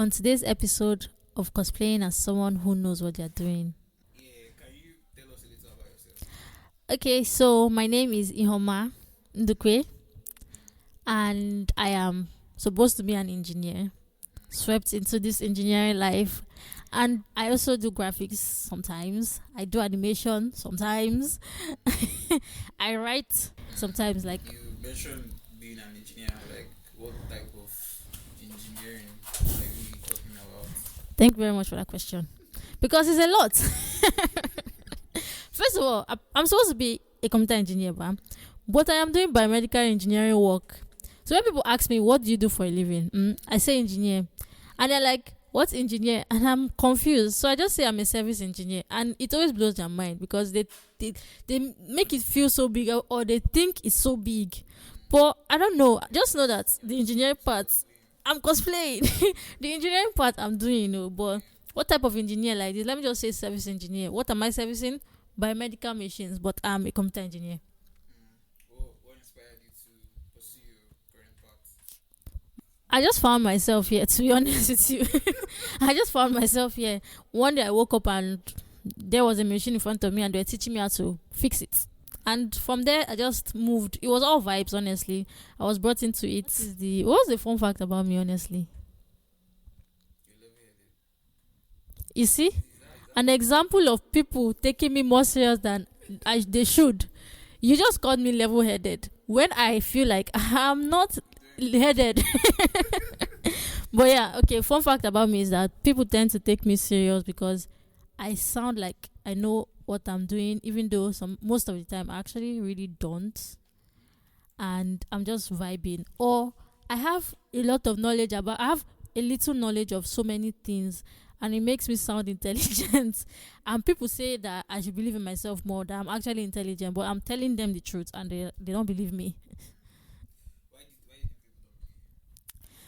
On today's episode of cosplaying as someone who knows what they're doing. Yeah, can you tell us a little about yourself? Okay, so my name is Ihoma Ndukwe, and I am supposed to be an engineer, swept into this engineering life. And I also do graphics sometimes. I do animation sometimes. I write sometimes, like, You mentioned being an engineer. Like, what type of engineering are you talking about? thank you very much for that question. Because it's a lot. First of all, I'm supposed to be a computer engineer, but I am doing biomedical engineering work. So when people ask me, what do you do for a living? I say engineer. And they're like, what's engineer? And I'm confused. So I just say I'm a service engineer. And it always blows their mind because they make it feel so big, or they think it's so big. But I don't know. Just know that the engineering part, I'm cosplaying. The engineering part I'm doing, but what type of engineer like this? Let me just say service engineer. What am I servicing? Biomedical machines, but I'm a computer engineer. What inspired you to pursue your current path? I just found myself here, to be honest with you. I just found myself here. One day I woke up and there was a machine in front of me and they were teaching me how to fix it. And from there, I just moved. It was all vibes, honestly. I was brought into it. What was the fun fact about me, honestly? You live here. You see? Is that An example of people taking me more serious than they should. You just called me level headed when I feel like I'm not headed. But yeah, okay, fun fact about me is that people tend to take me serious because I sound like I know what I'm doing, even though most of the time I actually really don't. And I'm just vibing. Or I have a lot of knowledge I have a little knowledge of so many things, and it makes me sound intelligent. And people say that I should believe in myself more, that I'm actually intelligent, but I'm telling them the truth and they don't believe me why do you think people don't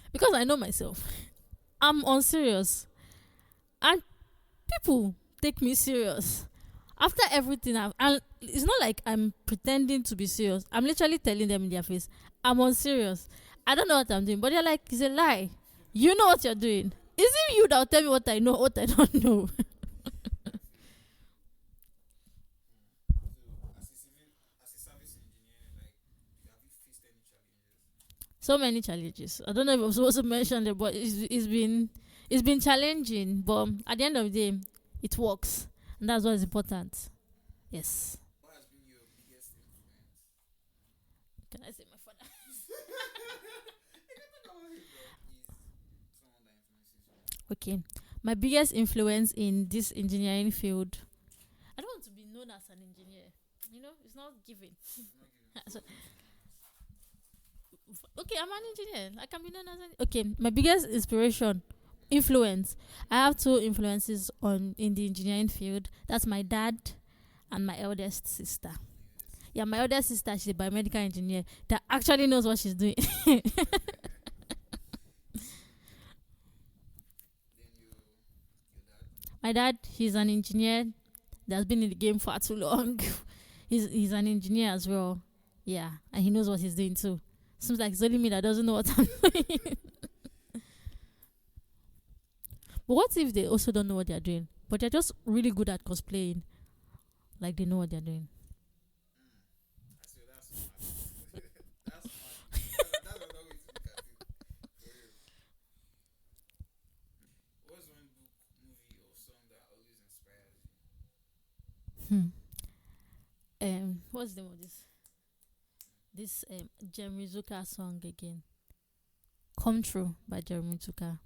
believe because I know myself. I'm unserious, and people take me serious. After everything and it's not like I'm pretending to be serious. I'm literally telling them in their face, I'm unserious. I don't know what I'm doing. But they're like, it's a lie. You know what you're doing. Is it you that will tell me what I know, what I don't know? you? As a service engineer, like, have you faced any challenges? So many challenges. I don't know if I'm supposed to mention it, but it's been challenging. But at the end of the day, it works. And that's what is important. Yes. What has been your biggest influence? Can I say my father? Is someone that influences you? Okay. My biggest influence in this engineering field. I don't want to be known as an engineer. It's not given. Not giving So, okay, I'm an engineer. I can be known as an. Okay, my biggest influence. I have two influences in the engineering field. That's my dad and my eldest sister. Yeah, my eldest sister, she's a biomedical engineer that actually knows what she's doing. Then your dad. My dad, he's an engineer that's been in the game for too long. He's an engineer as well. Yeah, and he knows what he's doing too. Seems like it's only me that doesn't know what I'm doing. But what if they also don't know what they're doing, but they're just really good at cosplaying, like they know what they're doing? So that's smart. That's smart. That's another way to look at it. For real. What's one book, movie, or song that always inspires you? Hmm. What's the name of this? This Jeremy Zucker song again. Come True by Jeremy Zucker.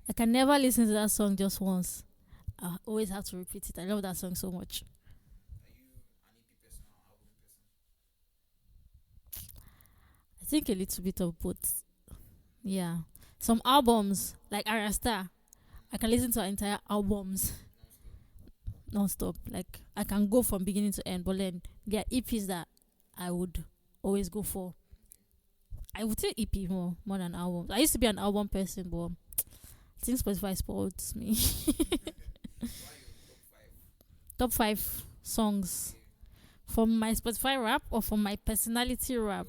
I can never listen to that song just once. I always have to repeat it. I love that song so much. Are you an EP person or album person? I think a little bit of both. Yeah. Some albums, like Arasta, I can listen to entire albums non-stop. Like, I can go from beginning to end. But then there are EPs that I would always go for. I would say EP more than albums. I used to be an album person, but I think Spotify spoiled me. Why your Top 5 songs from my Spotify rap or from my personality rap.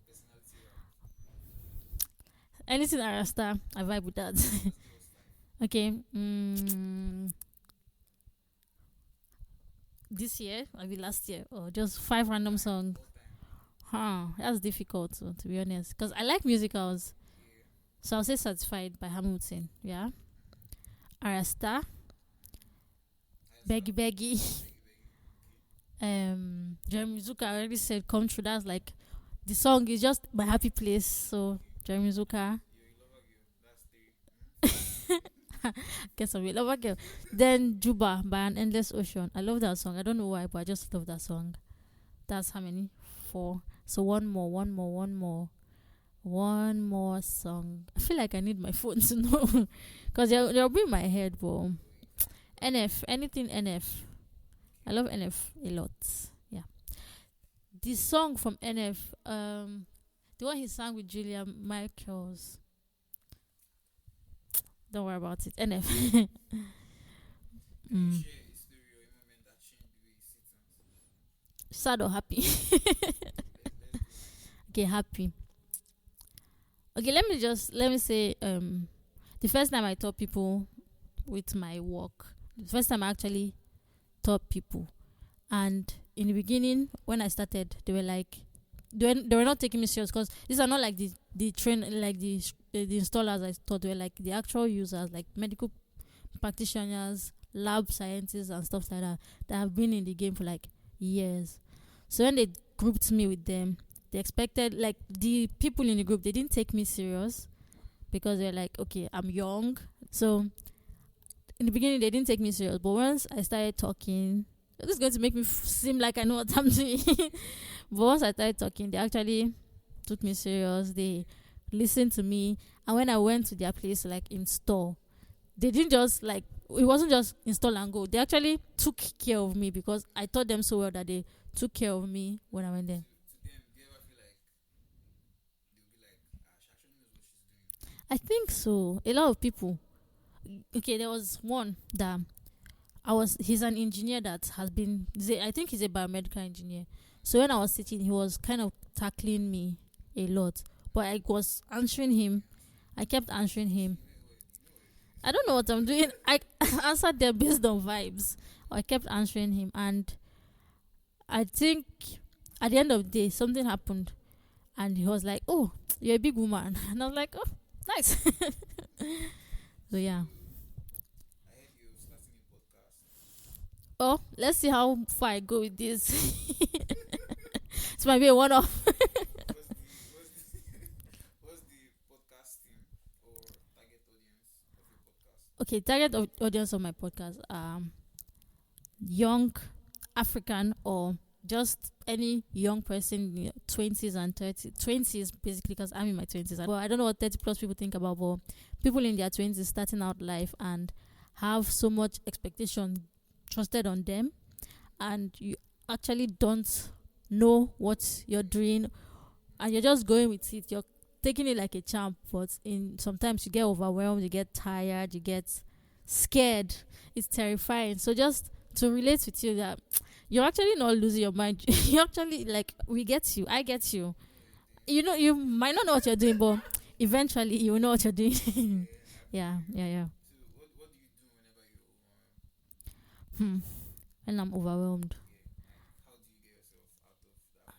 personality rap? Anything Arasta, I vibe with that. Okay. This year, maybe last year, or just five random songs. All time. Huh, that's difficult to be honest. Because I like musicals. Yeah. So I'll say Certified by Hamilton. Yeah. Arasta, I Beggy start. Beggy. Beggy, beggy. Okay. Jeremy Zuka I already said Come True. That's like the song is just my happy place. So Jeremy Zuka. You're a lover girl. That's three. Guess I'm a lover girl. Then Juba by An Endless Ocean. I love that song. I don't know why, but I just love that song. That's how many? Four. So one more song. I feel like I need my phone to know because they'll be in my head. But NF, anything NF. I love NF a lot. Yeah. The song from NF, the one he sang with Julia Michaels. Don't worry about it. NF. Can you share a story or a moment that changed the way you see things? Sad or happy? Let's do happy. Okay, happy. Okay, let me say the first time I taught people with my work, the first time I actually taught people, and in the beginning when I started, they were like they were not taking me serious because these are not like the train like the installers I thought. They were like the actual users, like medical practitioners, lab scientists and stuff like that have been in the game for like years. So when they grouped me with them, they expected like the people in the group, they didn't take me serious because they're like, okay, I'm young. So in the beginning they didn't take me serious, but once I started talking, this is going to make me seem like I know what I'm doing. But once I started talking, they actually took me serious. They listened to me, and when I went to their place to like install, they didn't just like it wasn't just install and go. They actually took care of me because I taught them so well that they took care of me when I went there. To them, do you ever feel like they'll be like, ah, she actually knows what she's doing? I think so. A lot of people. Okay, there was one that he's an engineer that has been I think he's a biomedical engineer. So when I was sitting, he was kind of tackling me a lot, but I was answering him. I kept answering him. I don't know what I'm doing. I answered them based on vibes. I kept answering him, and I think at the end of the day something happened, and he was like, "Oh, you're a big woman," and I was like, "Oh, nice." So yeah. I heard you starting a podcast. Oh, let's see how far I go with this. This might be a one-off. What's the podcast theme or target audience of your podcast? Okay, target audience of my podcast, young African or just any young person in your 20s and 30s. 20s basically because I'm in my 20s. Well, I don't know what 30 plus people think about, but people in their 20s starting out life and have so much expectation trusted on them, and you actually don't know what you're doing, and you're just going with it. You're taking it like a champ, but in sometimes you get overwhelmed, you get tired, you get scared. It's terrifying. So just to relate with you that you're actually not losing your mind. You actually like we get you. I get you. You know you might not know what you're doing, but eventually you will know what you're doing. Yeah, yeah, yeah. So, what do you do whenever you're overwhelmed? Hmm. And I'm overwhelmed. Like, how do you get yourself out of that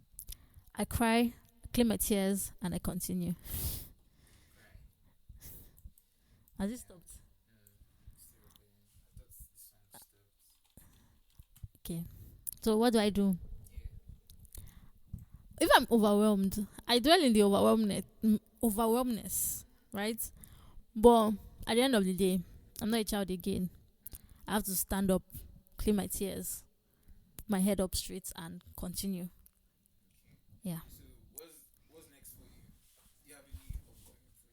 space? I cry, clean my tears, and I continue. Cry. Has it stopped? Still recording. I thought the song stopped. Okay. So what do I do? Yeah. If I'm overwhelmed, I dwell in the overwhelmness, right? But at the end of the day, I'm not a child again. I have to stand up, clean my tears, put my head up straight, and continue. Okay. Yeah. So, what's next for you? Do you have any upcoming projects?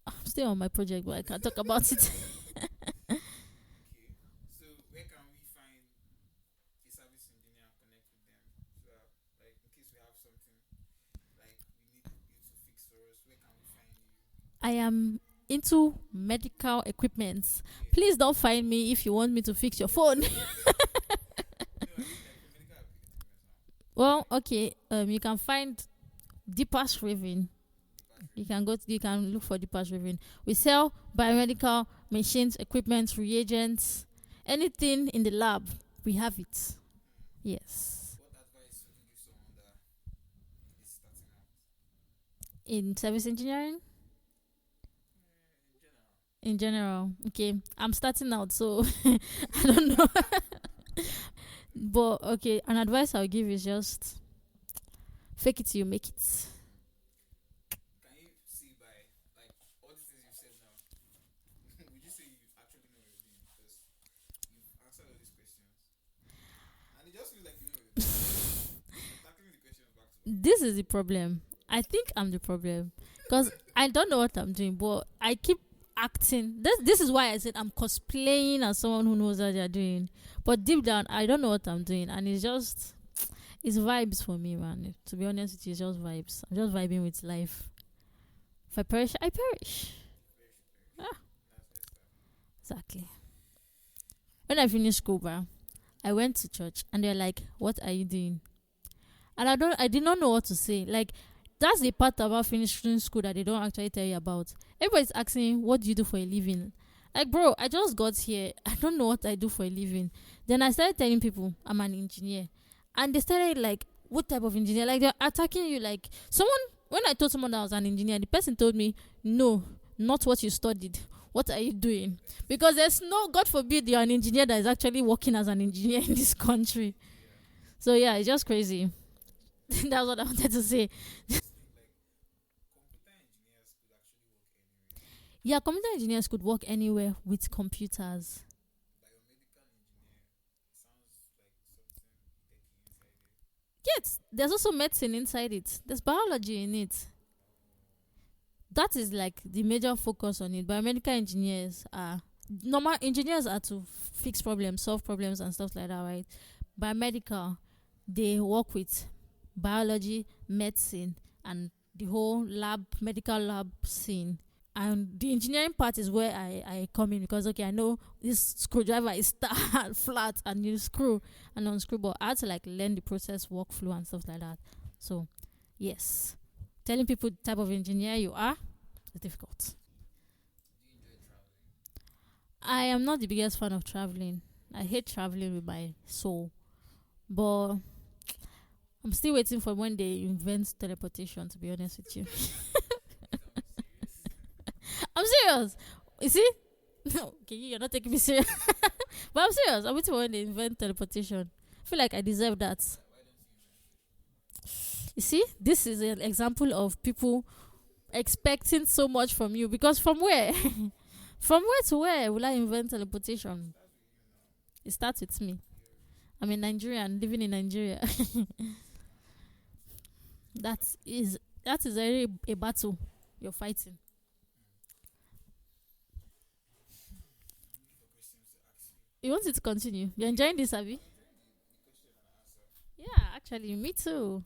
I'm still on my project, but I can't talk about it. Okay. So, where can we find a service engineer and connect with them? So that, like, in case we have something like we need you to fix for us, where can we find you? I am into medical equipment. Yeah. Please don't find me if you want me to fix your phone. No, I mean like for medical equipment now. Well, okay. You can find Deepash Raving. Deepak You can look for Deepa's Raving. We sell biomedical machines, equipment, reagents, anything in the lab. We have it. Yes. What advice would you give someone that is starting out? In service engineering, In general. in general. Okay, I'm starting out, so I don't know. But okay, an advice I'll give is just fake it till you make it. Can you see by like all the things you've said now? Would you say you actually know what you're doing? Because you've answered all these questions, and it just feels like you know what you're doing. You're tackling the questions back to back. This is the problem. I think I'm the problem because I don't know what I'm doing, but I keep acting. This is why I said I'm cosplaying as someone who knows what they're doing, but deep down I don't know what I'm doing, and it's vibes for me, man. To be honest, it is just vibes. I'm just vibing with life. If I perish, I perish. Ah, exactly. When I finished school, bro, I went to church, and they're like, "What are you doing?" And I did not know what to say. Like, that's the part about finishing school that they don't actually tell you about. Everybody's asking, what do you do for a living? Like, bro, I just got here. I don't know what I do for a living. Then I started telling people I'm an engineer. And they started like, what type of engineer? Like, they're attacking you. Like, when I told someone that I was an engineer, the person told me, no, not what you studied. What are you doing? Because there's no, God forbid, you're an engineer that is actually working as an engineer in this country. So, yeah, it's just crazy. That's what I wanted to say. Yeah, computer engineers could work anywhere with computers. Yes, there's also medicine inside it. There's biology in it. That is like the major focus on it. Biomedical engineers are normal engineers are to fix problems, solve problems, and stuff like that, right? Biomedical, they work with biology, medicine, and the whole medical lab scene. And the engineering part is where I come in because, okay, I know this screwdriver is flat and you screw and unscrew, but I had to like learn the process, workflow, and stuff like that. So, yes, telling people the type of engineer you are is difficult. I am not the biggest fan of traveling. I hate traveling with my soul, but I'm still waiting for when they invent teleportation, to be honest with you. I'm serious. You see? No, okay, you're not taking me serious. But I'm serious. I'm waiting for when they invent teleportation. I feel like I deserve that. You see? This is an example of people expecting so much from you. Because from where? From where to where will I invent teleportation? It starts with me. I'm a Nigerian living in Nigeria. that is a battle you're fighting. You want it to continue? You're enjoying this, Abby? Yeah, actually, me too.